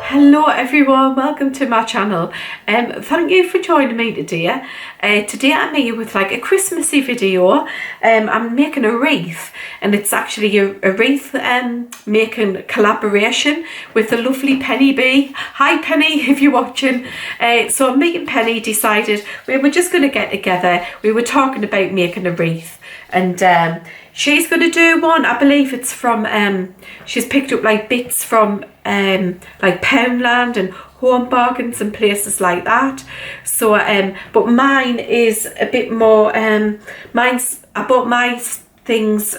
Hello everyone, welcome to my channel. Thank you for joining me today. Today I'm here with like a Christmassy video. I'm making a wreath, and it's actually a wreath making collaboration with the lovely Penny B. Hi Penny, if you're watching. So me and Penny decided we were just going to get together. We were talking about making a wreath, and she's going to do one. I believe it's from, she's picked up like bits from like Poundland and Home Bargains and places like that. So but mine is a bit more, I bought my things,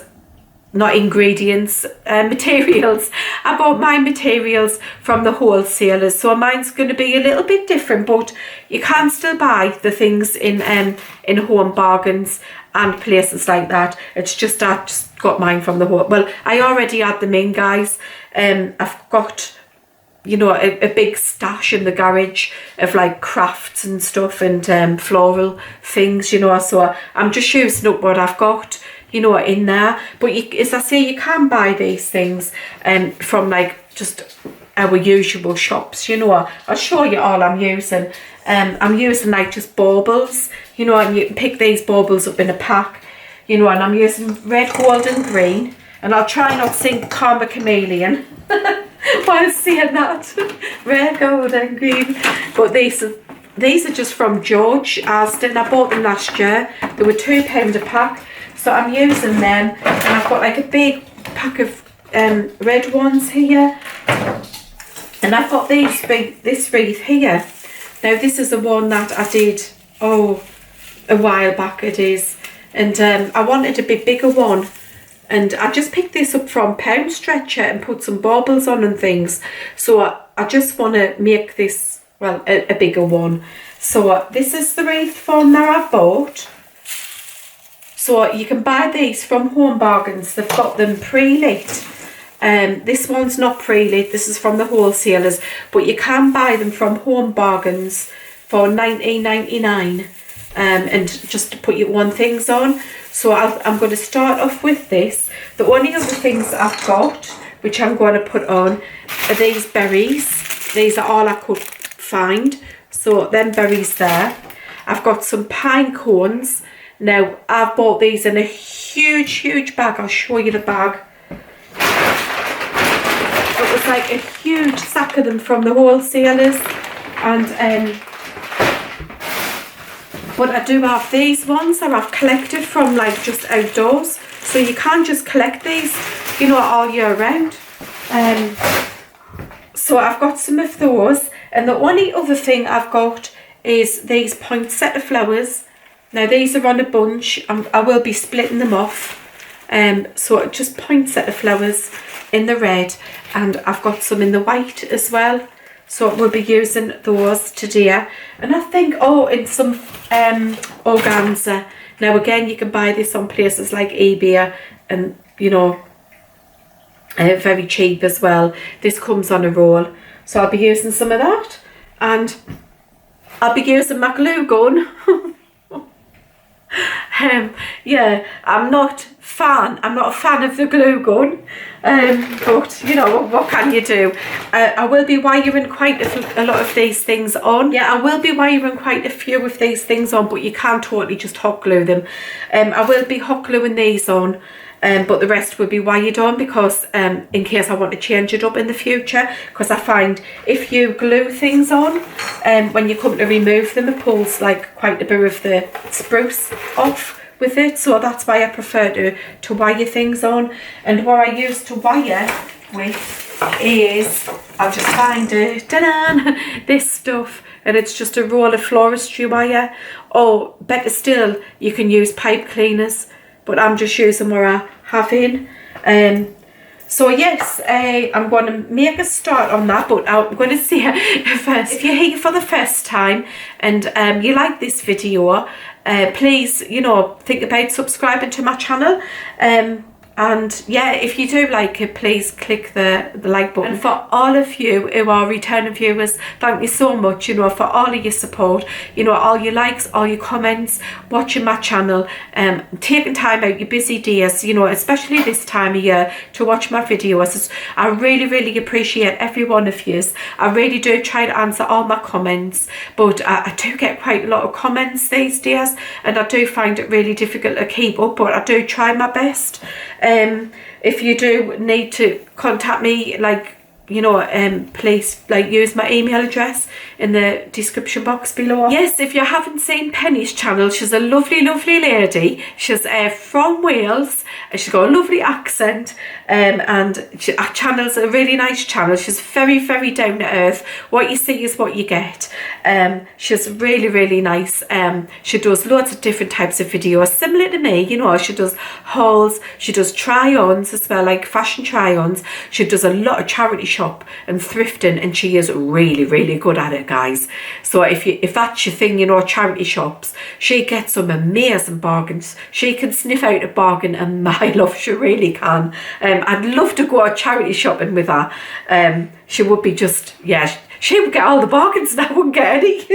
not ingredients, materials. I bought my materials from the wholesalers, so mine's going to be a little bit different, but you can still buy the things in Home Bargains and places like that. It's just I just got mine from the whole. Well, I already had them in, guys. I've got, you know, a big stash in the garage of like crafts and stuff and floral things, you know. So I'm just using up what I've got, you know, in there. But you, as I say, you can buy these things from like just our usual shops, you know. I'll show you all I'm using. I'm using like just baubles, you know, and you can pick these baubles up in a pack, you know, and I'm using red, gold and green, and I'll try not to sing Karma Chameleon while saying that. Red, gold and green. But these are just from George Aston. I bought them last year. They were £2 a pack, so I'm using them, and I've got like a big pack of red ones here, and I've got this wreath here. Now this is the one that I did, a while back it is, and I wanted a bit bigger one, and I just picked this up from Pound Stretcher and put some baubles on and things. So I just want to make this, well, a bigger one. So this is the wreath form that I bought. So you can buy these from Home Bargains. They've got them pre-lit. This one's not pre-lit, this is from the wholesalers, but you can buy them from Home Bargains for $19.99, and just to put your one things on. So I'm going to start off with this. The only other things I've got, which I'm going to put on, are these berries. These are all I could find, so them berries there. I've got some pine cones. Now I've bought these in a huge bag. I'll show you the bag. It was like a huge sack of them from the wholesalers, and but I do have these ones that I've collected from like just outdoors, so you can't just collect these, you know, all year round. So I've got some of those, and the only other thing I've got is these poinsettia flowers. Now these are on a bunch. I will be splitting them off. So just poinsettia flowers in the red, and I've got some in the white as well, so we'll be using those today. And I think, in some organza. Now again, you can buy this on places like eBay, and you know, very cheap as well. This comes on a roll, so I'll be using some of that, and I'll be using my glue gun. Yeah, I'm not a fan of the glue gun, but you know, what can you do? I will be wiring quite a lot of these things on. Yeah, I will be wiring quite a few of these things on, but you can't totally just hot glue them. I will be hot gluing these on, but the rest will be wired on, because in case I want to change it up in the future, because I find if you glue things on, when you come to remove them, it pulls like quite a bit of the spruce off with it. So that's why I prefer to wire things on. And what I used to wire with is, I'll just find it, this stuff, and it's just a roll of floristry wire, or better still, you can use pipe cleaners, but I'm just using what I have in. So yes, I'm going to make a start on that, but I'm going to say first, if you're here for the first time and you like this video, please, you know, think about subscribing to my channel. And yeah, if you do like it, please click the like button. And for all of you who are returning viewers, thank you so much, you know, for all of your support, you know, all your likes, all your comments, watching my channel, taking time out your busy days, you know, especially this time of year, to watch my videos. I really, really appreciate every one of you. I really do try to answer all my comments, but I do get quite a lot of comments these days, and I do find it really difficult to keep up, but I do try my best. If you do need to contact me, like, you know, please like use my email address in the description box below. Yes, if you haven't seen Penny's channel, she's a lovely lady. She's from Wales, and she's got a lovely accent, and her channel's a really nice channel. She's very down to earth. What you see is what you get. She's really nice. She does loads of different types of videos similar to me, you know. She does hauls, she does try-ons as well, like fashion try-ons. She does a lot of charity shop and thrifting, and she is really good at it, guys. So if that's your thing, you know, charity shops, she gets some amazing bargains. She can sniff out a bargain, and my love, she really can. I'd love to go out charity shopping with her. She would be just, yeah, she would get all the bargains and I wouldn't get any.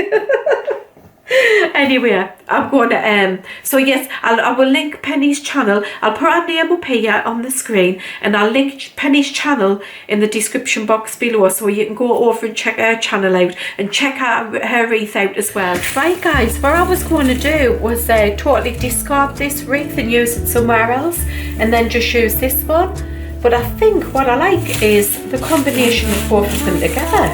Anyway, I'm going to so yes, I will link Penny's channel. I'll put her name up here on the screen, and I'll link Penny's channel in the description box below, so you can go over and check her channel out and check her wreath out as well. Right guys, what I was going to do was totally discard this wreath and use it somewhere else, and then just use this one. But I think what I like is the combination of both of them together.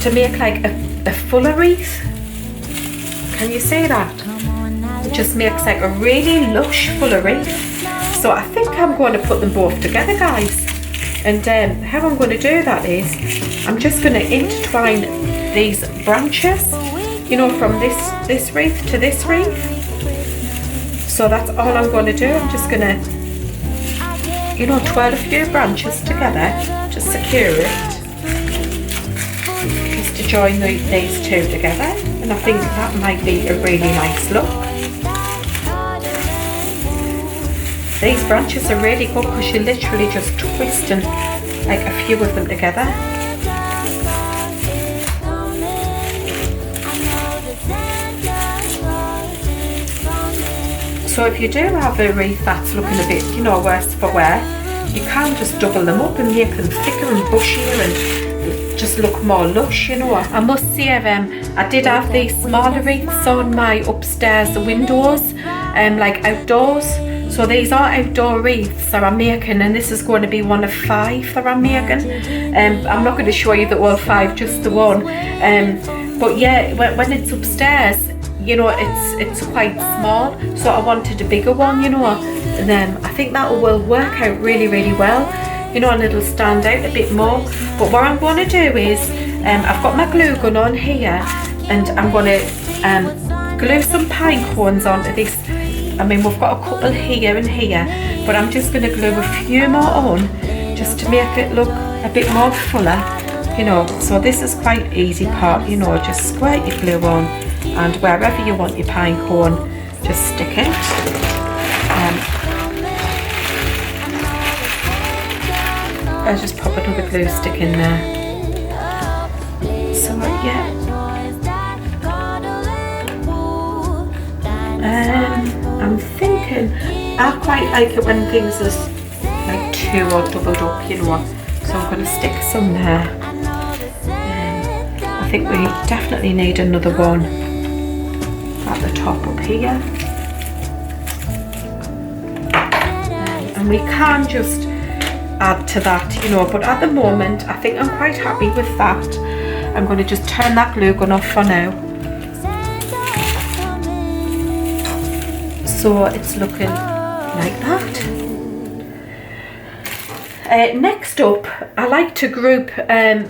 To make like a fuller wreath. Can you see that? It just makes like a really lush fuller wreath. So I think I'm going to put them both together, guys. And how I'm going to do that is I'm just going to intertwine these branches, you know, from this wreath to this wreath. So that's all I'm going to do. I'm just going to, you know, twirl a few branches together, just secure it. Just to join these two together, and I think that might be a really nice look. These branches are really good because you're literally just twisting like a few of them together. So if you do have a wreath that's looking a bit, you know, worse for wear, you can just double them up and make them thicker and bushier and just look more lush, you know. I must say, I did have these smaller wreaths on my upstairs windows, like outdoors. So these are outdoor wreaths that I'm making, and this is going to be one of 5 that I'm making. I'm not going to show you the all 5, just the one. But yeah, when it's upstairs, you know, it's quite small, so I wanted a bigger one, you know. And I think that will work out really well, you know, and it'll stand out a bit more. But what I'm going to do is I've got my glue gun on here, and I'm going to glue some pine cones onto this. I mean, we've got a couple here and here, but I'm just going to glue a few more on just to make it look a bit more fuller, you know. So this is quite easy part, you know, just squirt your glue on, and wherever you want your pine cone, just stick it. I'll just pop another glue stick in there. So yeah. I'm thinking I quite like it when things are like 2 or doubled up, you know. So I'm going to stick some there. I think we definitely need another one at the top up here. And we can just add to that, you know, but at the moment I think I'm quite happy with that. I'm going to just turn that glue gun off for now. So it's looking like that. Next up, I like to group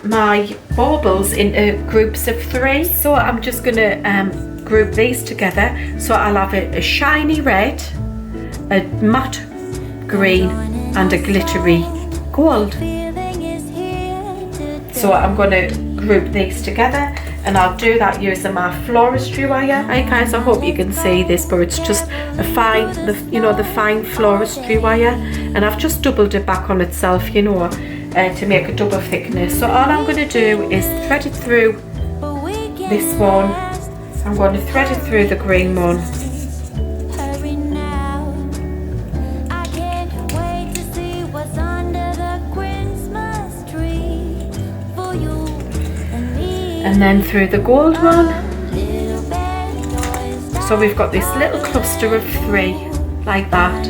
my baubles into groups of 3. So I'm just going to group these together. So I'll have a shiny red, a matte green, and a glittery gold. So I'm going to group these together, and I'll do that using my floristry wire. Right guys, I hope you can see this, but it's just a fine, the fine floristry wire, and I've just doubled it back on itself, you know, to make a double thickness. So all I'm going to do is thread it through this one. I'm going to thread it through the green one. And then through the gold one. So we've got this little cluster of 3 like that.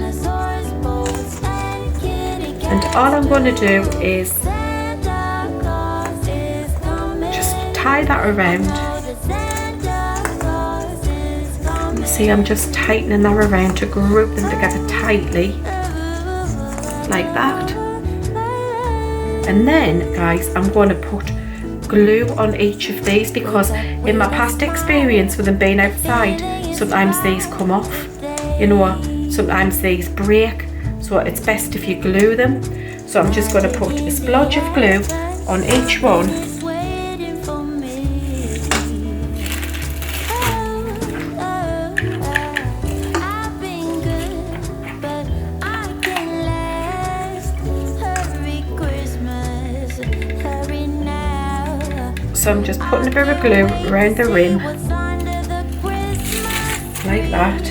And all I'm going to do is just tie that around. You see, I'm just tightening that around to group them together tightly like that. And then guys, I'm going to put glue on each of these, because in my past experience with them being outside, sometimes these come off, you know, sometimes these break, so it's best if you glue them. So I'm just going to put a splodge of glue on each one. So I'm just putting a bit of glue around the rim like that,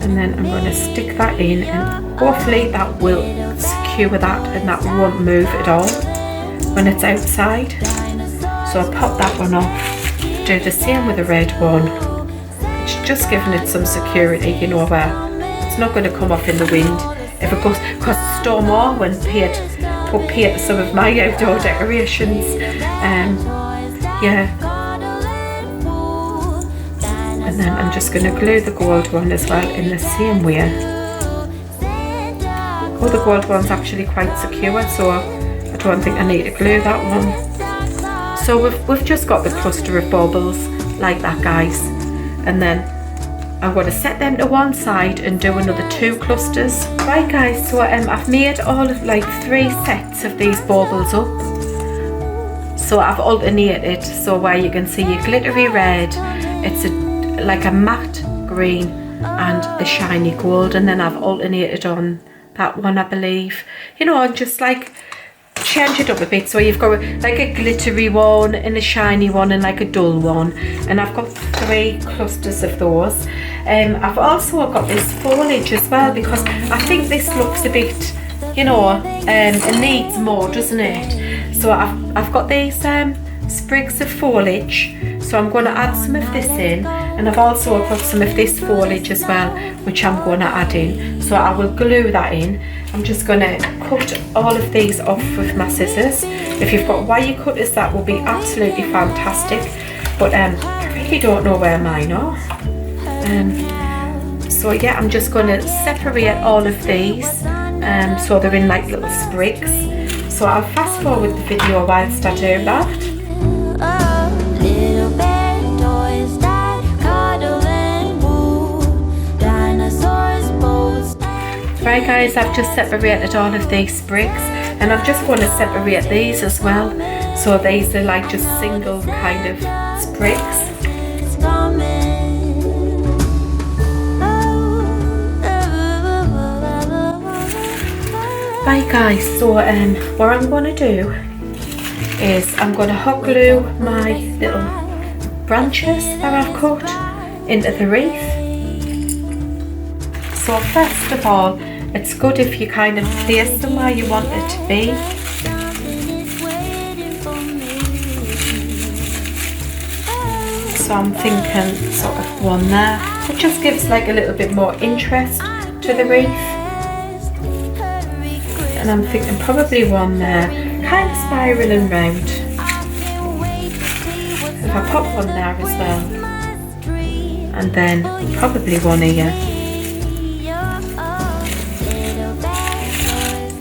and then I'm going to stick that in, and hopefully that will secure that and that won't move at all when it's outside. So I'll pop that one off, do the same with the red one. It's just giving it some security, you know, where it's not going to come off in the wind if it goes, because Storm Orwin put paint some of my outdoor decorations. Yeah, and then I'm just going to glue the gold one as well in the same way. Oh, the gold one's actually quite secure, so I don't think I need to glue that one. So we've just got the cluster of baubles like that guys, and then I'm going to set them to one side and do another 2 clusters. Right guys, so I've made all of like 3 sets of these baubles up. So I've alternated, so where you can see your glittery red, it's like a matte green and the shiny gold, and then I've alternated on that one, I believe, you know, and just like change it up a bit. So you've got like a glittery one and a shiny one and like a dull one, and I've got 3 clusters of those. I've also got this foliage as well, because I think this looks a bit, you know, it needs more, doesn't it? So I've got these sprigs of foliage, so I'm going to add some of this in, and I've also got some of this foliage as well, which I'm going to add in. So I will glue that in. I'm just going to cut all of these off with my scissors. If you've got wire cutters, that will be absolutely fantastic, but I really don't know where mine are. So yeah, I'm just going to separate all of these, so they're in like little sprigs. So I'll fast forward the video whilst I do that. Right guys, I've just separated all of these sprigs, and I'm just going to separate these as well. So these are like just single kind of sprigs. Right guys, so what I'm going to do is I'm going to hot glue my little branches that I've cut into the wreath. So first of all, it's good if you kind of place them where you want it to be. So I'm thinking sort of one there. It just gives like a little bit more interest to the wreath. And I'm thinking probably one there, kind of spiralling round. If I pop one there as well, and then probably one here.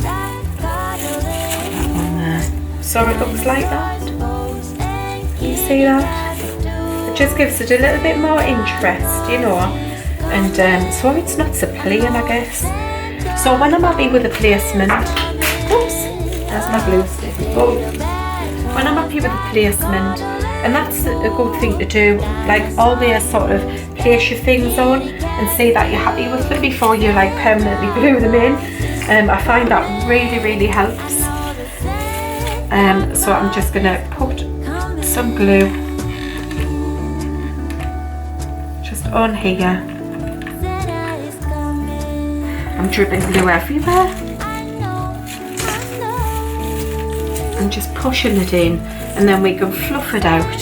That one there. So it looks like that. Can you see that? It just gives it a little bit more interest, you know, and so it's not so plain, I guess. So when I'm happy with the placement, oops, that's my glue stick. Oh. When I'm happy with the placement, and that's a good thing to do, like always sort of place your things on and see that you're happy with them before you like permanently glue them in. I find that really helps. So I'm just going to put some glue just on here. I'm dripping glue everywhere. And just pushing it in, and then we can fluff it out,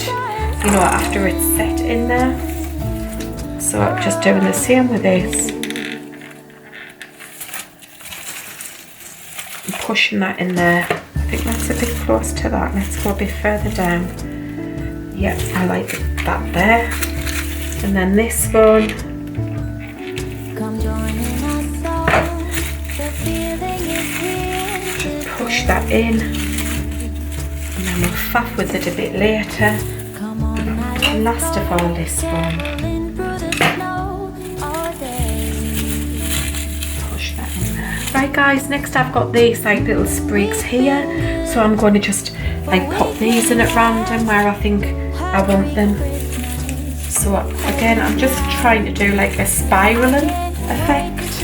you know, after it's set in there. So I'm just doing the same with this. I'm pushing that in there. I think that's a bit close to that. Let's go a bit further down. Yep, I like that there. And then this one. Just push that in. And then we'll faff with it a bit later. And last of all, this one. Push that in there. Right guys, next I've got these like little sprigs here. So I'm going to just like pop these in at random where I think I want them. So again, I'm just trying to do like a spiraling effect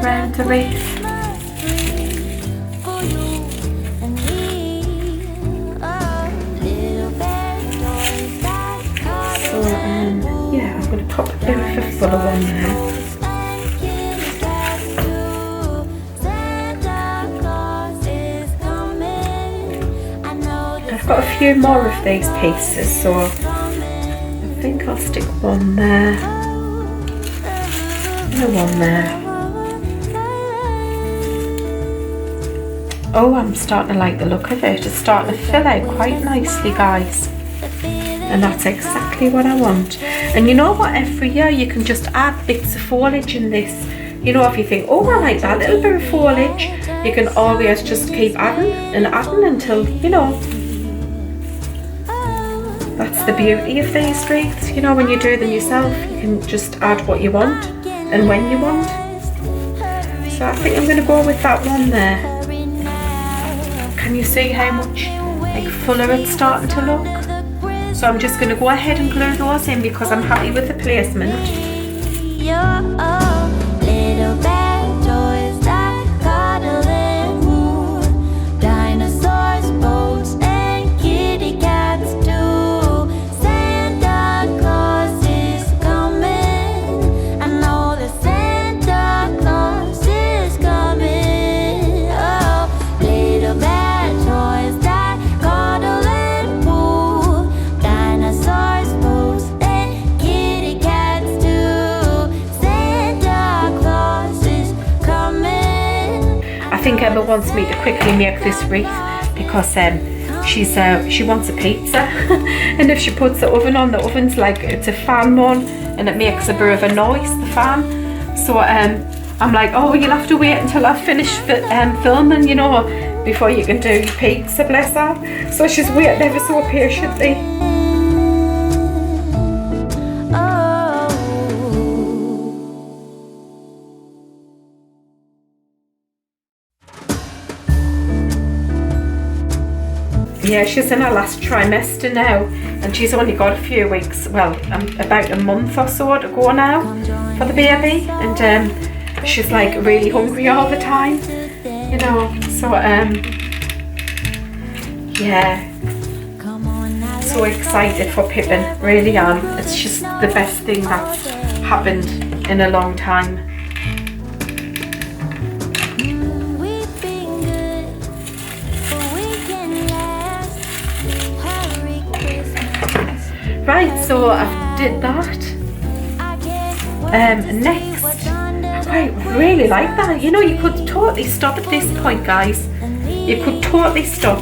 around the wreath. Yeah, I'm going to pop a bit of a fuller one there. I've got a few more of these pieces, so I think I'll stick one there and one there. Oh, I'm starting to like the look of it. It's starting to fill out quite nicely, guys. And that's exactly what I want. And you know what, every year you can just add bits of foliage in this. You know, if you think, oh, I like that little bit of foliage, you can always just keep adding and adding until, you know. That's the beauty of these wreaths. You know, when you do them yourself, you can just add what you want and when you want. So I think I'm going to go with that one there. Can you see how much like fuller it's starting to look? So I'm just going to go ahead and glue those in because I'm happy with the placement. I think Emma wants me to quickly make this wreath because she wants a pizza and if she puts the oven on, the oven's like, it's a fan one and it makes a bit of a noise, the fan. So I'm like, oh, you'll have to wait until I finish filming, you know, before you can do your pizza, bless her. So she's waiting ever so patiently. Yeah, she's in her last trimester now and she's only got a few weeks, well, about a month or so to go now for the baby, and she's like really hungry all the time, you know, so yeah, so excited for Pippin, really am. It's just the best thing that's happened in a long time. Right, so I did that. Next, I really like that. You know, you could totally stop at this point, guys. You could totally stop,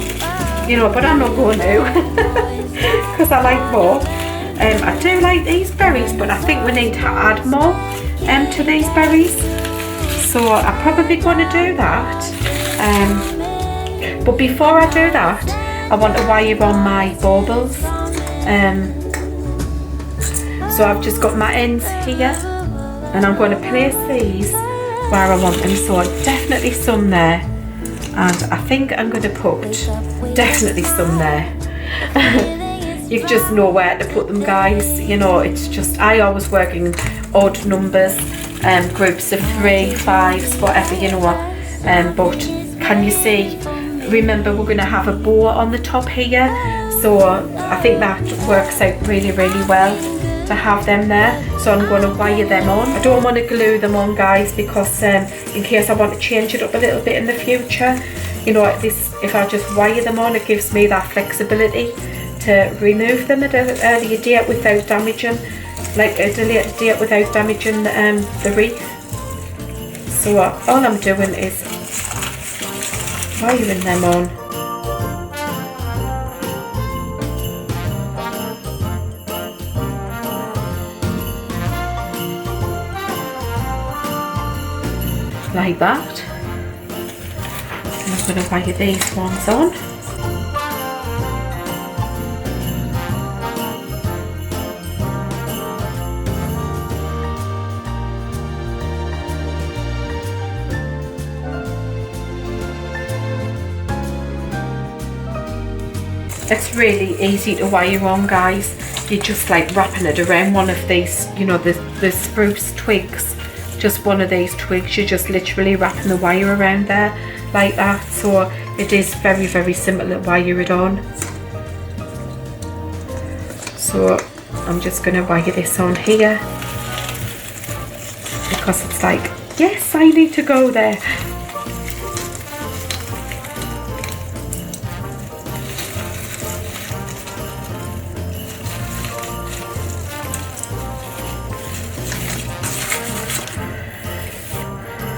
you know, but I'm not going to because I like more. I do like these berries, but I think we need to add more to these berries. So I'm probably going to do that. But before I do that, I want to wire on my baubles. So I've just got my ends here and I'm going to place these where I want them. So definitely some there, and I think I'm going to put definitely some there. you just know where to put them, guys. You know, it's just, I always work in odd numbers, groups of 3, 5s, whatever, you know. But can you see, remember we're going to have a bow on the top here, so I think that works out really, really well to have them there. So I'm going to wire them on. I don't want to glue them on, guys, because in case I want to change it up a little bit in the future, you know, this, if I just wire them on, it gives me that flexibility to remove them at an earlier date without damaging, like at a later date without damaging the wreath. So all I'm doing is wiring them on. Like that. And I'm going to wire these ones on. It's really easy to wire on, guys. You're just like wrapping it around one of these, you know, the spruce twigs. Just one of these twigs, you're just literally wrapping the wire around there like that. So it is very, very simple to wire it on. So I'm just going to wire this on here because it's like, yes, I need to go there.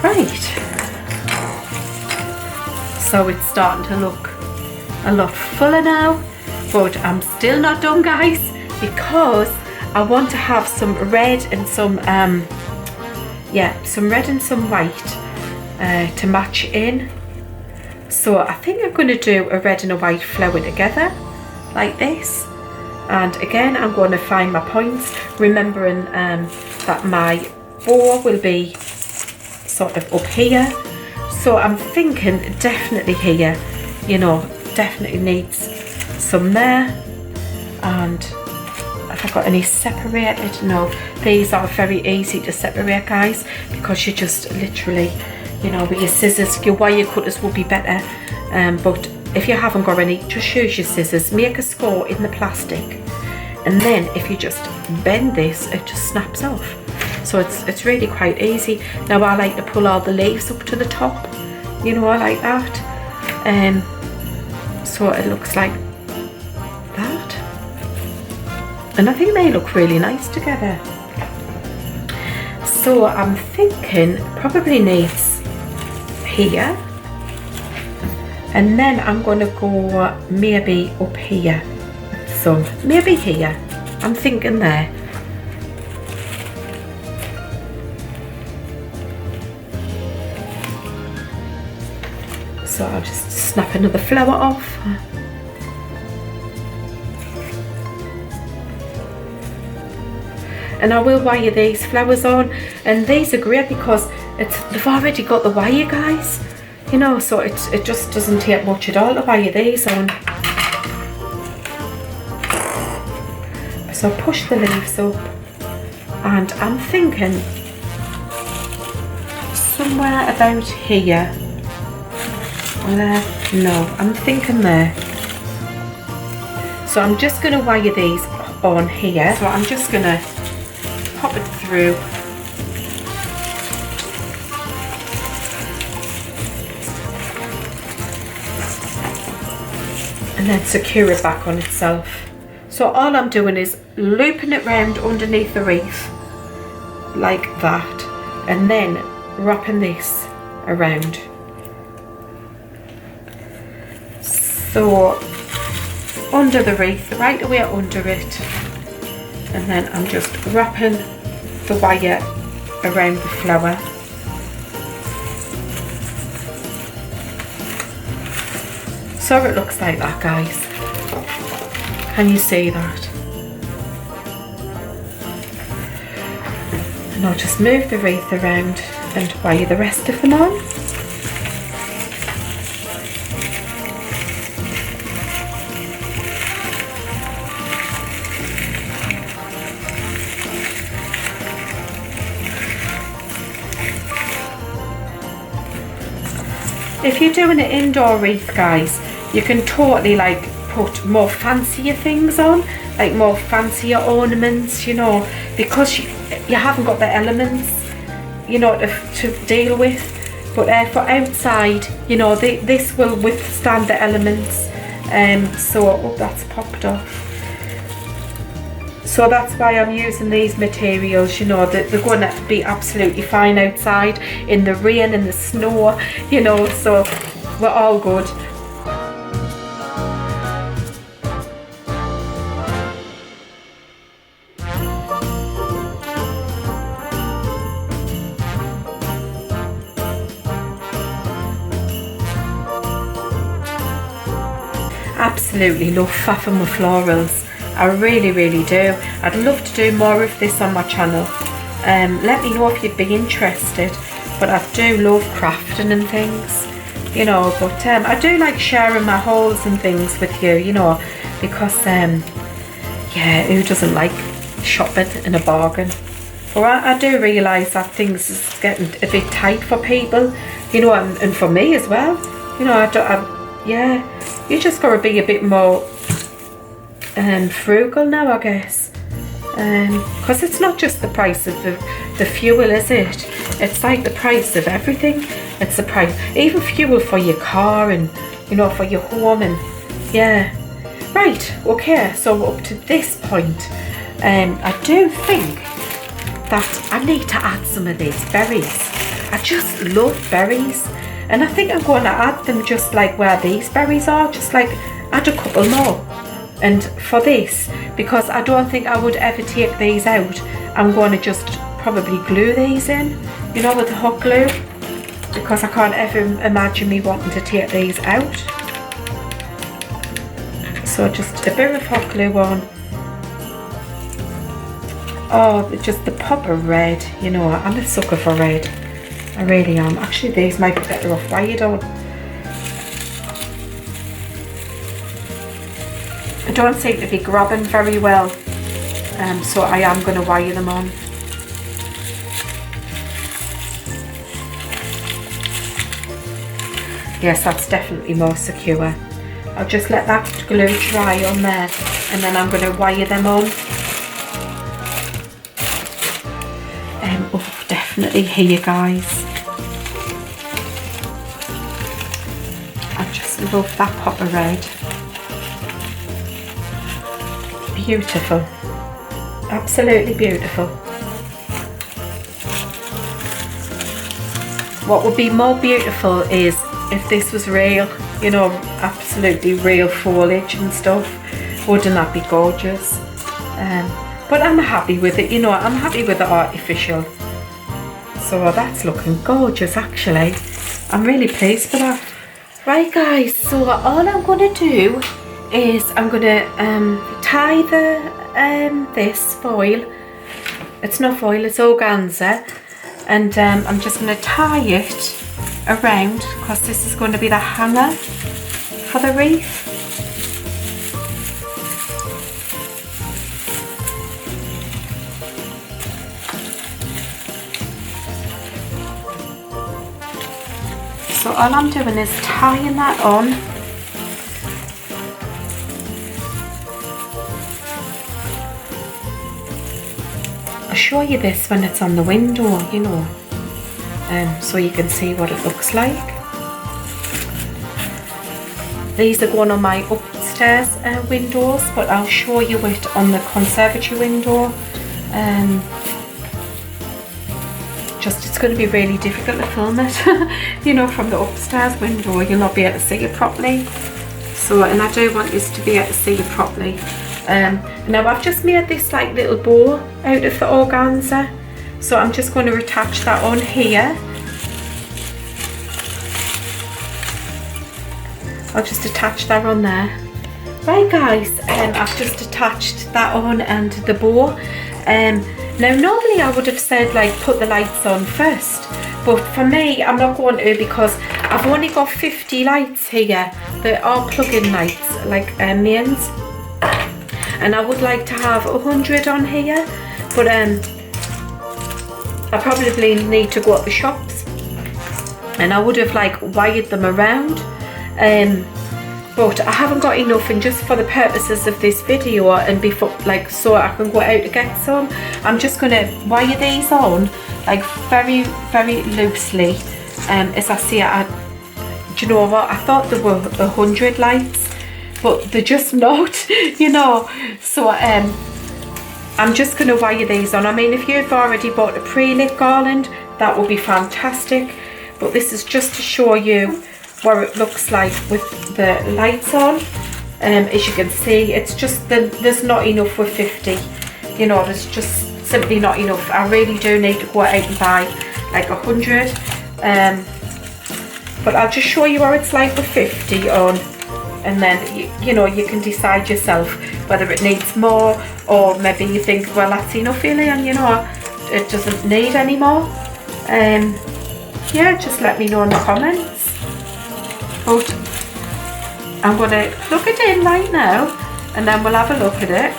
Right, so it's starting to look a lot fuller now, but I'm still not done, guys, because I want to have some red and some some red and some white to match in. So I think I'm going to do a red and a white flower together like this, and again I'm going to find my points, remembering that my bow will be sort of up here. So I'm thinking definitely here, you know, definitely needs some there. And have I got any separated? No, these are very easy to separate, guys, because you just literally, you know, with your scissors, your wire cutters will be better, but if you haven't got any, just use your scissors, make a score in the plastic, and then if you just bend this, it just snaps off. So it's really quite easy. Now I like to pull all the leaves up to the top, you know, I like that. So it looks like that. And I think they look really nice together. So I'm thinking probably needs here. And then I'm going to go maybe up here. So maybe here. I'm thinking there. So I'll just snap another flower off. And I will wire these flowers on, and these are great because they've already got the wire, guys. You know, so it just doesn't take much at all to wire these on. So push the leaves up, and I'm thinking somewhere about here. No, I'm thinking there. So I'm just going to wire these on here. So I'm just going to pop it through. And then secure it back on itself. So all I'm doing is looping it round underneath the wreath like that, and then wrapping this around. So under the wreath, right away under it, and then I'm just wrapping the wire around the flower. So it looks like that, guys. Can you see that? And I'll just move the wreath around and wire the rest of them on. if you're doing an indoor wreath, guys, you can totally like put more fancier things on, like more fancier ornaments, you know, because you haven't got the elements, you know, to deal with. But for outside, you know, this will withstand the elements. So that's popped off. So that's why I'm using these materials, you know, they're going to be absolutely fine outside in the rain and the snow, you know, so we're all good. Absolutely love faffing with florals. I really, really do. I'd love to do more of this on my channel. Let me know if you'd be interested. But I do love crafting and things, you know. But I do like sharing my hauls and things with you, you know, because yeah, who doesn't like shopping in a bargain? But I do realise that things is getting a bit tight for people, you know, and for me as well. You know, yeah, you just got to be a bit more frugal now, I guess, because it's not just the price of the fuel, is it? It's like the price of everything. It's the price, even fuel for your car and, you know, for your home, and yeah. Right, okay, so we're up to this point. I do think that I need to add some of these berries. I just love berries, and I think I'm going to add them just like where these berries are, just like add a couple more. And for this, because I don't think I would ever take these out, I'm going to just probably glue these in, you know, with the hot glue, because I can't ever imagine me wanting to take these out. So just a bit of hot glue on. Oh, just the pop of red, you know, I'm a sucker for red. I really am. Actually, these might be better off wired on. I don't seem to be grabbing very well, so I am going to wire them on. Yes, that's definitely more secure. I'll just let that glue dry on there, and then I'm going to wire them on. Oh, definitely here, guys. I just love that pop of red. Beautiful, absolutely beautiful. What would be more beautiful is if this was real, you know, absolutely real foliage and stuff. Wouldn't that be gorgeous? But I'm happy with it, you know, I'm happy with the artificial. So that's looking gorgeous, actually. I'm really pleased with that. Right, guys, so all I'm going to do is I'm going to tie the this foil. It's not foil, it's organza, and I'm just going to tie it around, because this is going to be the hanger for the wreath. So all I'm doing is tying that on. I'll show you this when it's on the window, you know, so you can see what it looks like. These are going on my upstairs windows, but I'll show you it on the conservatory window. It's going to be really difficult to film it, you know, from the upstairs window. You'll not be able to see it properly. So, and I do want you to be able to see it properly. Now I've just made this like little bow out of the organza, so I'm just going to attach that on here. I'll just attach that on there. Right, guys, I've just attached that on and the bow. Now normally I would have said like put the lights on first, but for me I'm not going to, because I've only got 50 lights here that are plug-in lights, like mains, and I would like to have 100 on here, but I probably need to go up the shops and I would have like wired them around, but I haven't got enough, and just for the purposes of this video and before, like, so I can go out to get some, I'm just going to wire these on like very loosely. As I see it, do you know what, I thought there were 100 lights, but they're just not, you know. So I'm just going to wire these on. I mean, if you've already bought a pre-lit garland, that would be fantastic, but this is just to show you what it looks like with the lights on. As you can see, it's just there's not enough with 50, you know, there's just simply not enough. I really do need to go out and buy like 100, but I'll just show you what it's like with 50 on, and then you know, you can decide yourself whether it needs more, or maybe you think, well, that's enough really, and you know, it doesn't need any more. Yeah, just let me know in the comments. But I'm going to plug it in right now, and then we'll have a look at it.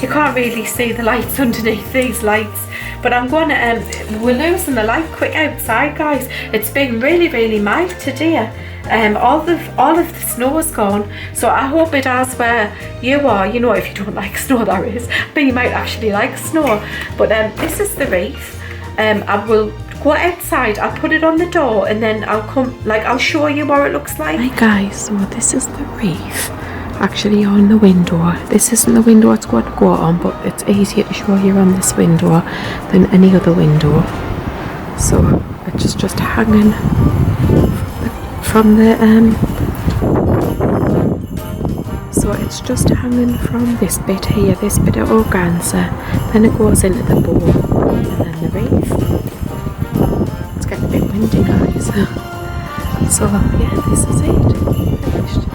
You can't really see the lights underneath these lights, but I'm going to, we're losing the light quick outside, guys. It's been really mild today. All of the snow is gone, so I hope it has where you are. You know, if you don't like snow, that is, but you might actually like snow. But this is the wreath. I will go outside, I'll put it on the door, and then I'll come, like, I'll show you what it looks like. Hi guys, so this is the wreath actually on the window. This isn't the window it's going to go on, but it's easier to show you on this window than any other window. So it's just hanging from the so it's just hanging from this bit here, this bit of organza, then it goes into the bowl, and then the wreath. It's getting a bit windy, guys. So yeah, this is it, finished.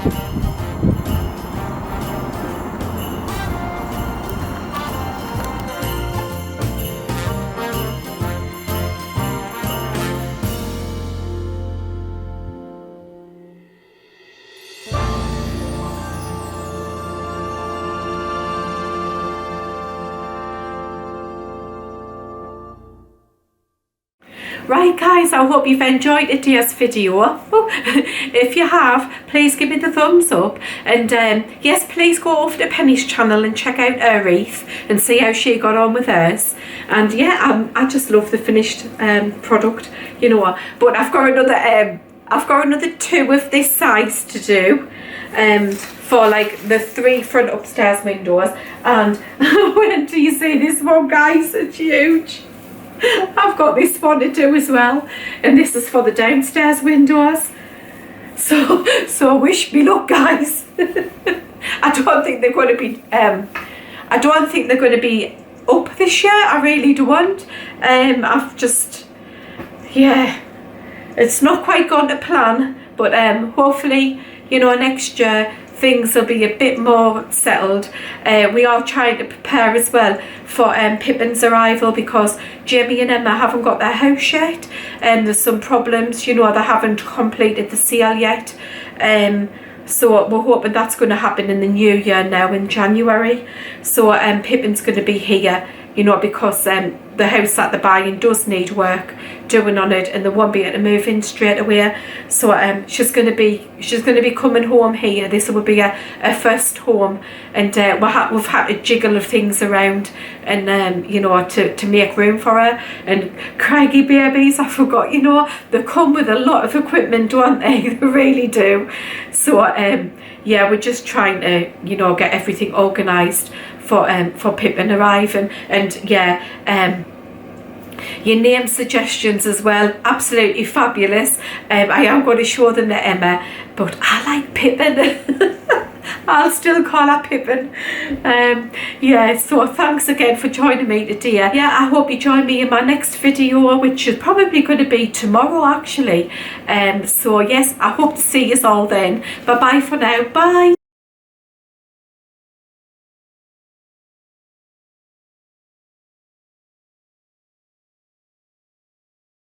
Right guys, I hope you've enjoyed today's video. If you have, please give me the thumbs up, and yes, please go over to Penny's channel and check out her wreath and see how she got on with hers. And yeah, I just love the finished product, you know. But I've got another 2 of this size to do for like the 3 front upstairs windows. And when do you see this one, guys? It's huge. I've got this one to do as well, and this is for the downstairs windows. So wish me luck, guys. I don't think they're going to be up this year. I really don't. I've just, yeah, it's not quite gone to plan, but hopefully, you know, next year things will be a bit more settled. We are trying to prepare as well for Pippin's arrival, because Jamie and Emma haven't got their house yet, and there's some problems, you know, they haven't completed the sale yet. So we're hoping that's going to happen in the new year now in January. So Pippin's going to be here, you know, because the house that they're buying does need work doing on it, and they won't be able to move in straight away. So she's going to be coming home here. This will be a first home, and we've had to jiggle things around, and you know, to make room for her. And Craigie babies, I forgot, you know, they come with a lot of equipment, don't they? They really do. So yeah, we're just trying to, you know, get everything organised for Pippin arriving. And yeah, your name suggestions as well, absolutely fabulous. I am going to show them to Emma, but I like Pippin. I'll still call her Pippin. Yeah, so thanks again for joining me today. Yeah, I hope you join me in my next video, which is probably going to be tomorrow actually. So yes, I hope to see you all then. Bye bye for now. Bye.